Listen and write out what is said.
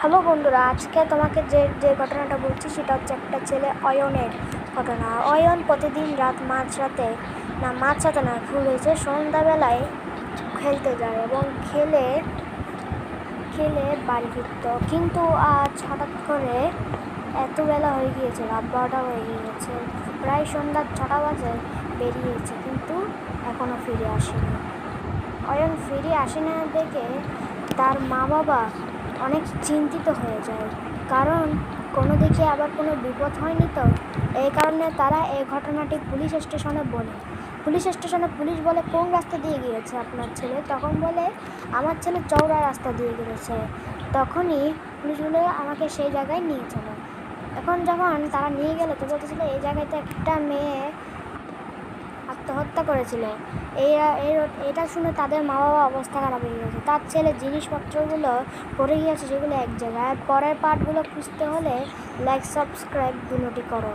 Hello বন্ধুরা, আজকে তোমাকে যে ঘটনাটা বলছি সেটা হচ্ছে একটা ছেলে অয়নের ঘটনা। অয়ন প্রতিদিন মাঝরাতে না, ভুল হয়েছে, সন্ধ্যাবেলায় খেলতে যায় এবং খেলে খেলে বাড়ি ফিরত। কিন্তু আজ হঠাৎ করে এত বেলা হয়ে গিয়েছে, রাত 12টা হয়ে গিয়েছে, প্রায় সন্ধ্যা 6টা বাজে বেরিয়েছে, কিন্তু এখনও ফিরে আসেনি। অয়ন ফিরে আসে না দেখে তার মা বাবা অনেক চিন্তিত হয়ে যায়, কারণ কোনো দিকে আবার কোনো বিপদ হয়নি তো। এই কারণে তারা এই ঘটনাটি পুলিশ স্টেশনে বলে। পুলিশ বলে, কোন রাস্তা দিয়ে গিয়েছে আপনার ছেলে? তখন বলে, আমার ছেলে চওড়া রাস্তা দিয়ে গিয়েছে। তখনই পুলিশ বলে, আমাকে সেই জায়গায় নিয়ে চলো। এখন যখন তারা নিয়ে গেল তো বলতেছিল, এই জায়গাতে একটা মেয়ে আত্মহত্যা করেছিল। এটা শুনে তাদের মা বাবা অবস্থা খারাপ হয়ে গেছে। তার ছেলে জিনিসপত্রগুলো পড়ে গিয়েছে, সেগুলো এক জায়গায়। পরের পার্টগুলো খুঁজতে হলে লাইক সাবস্ক্রাইব দুটি করো।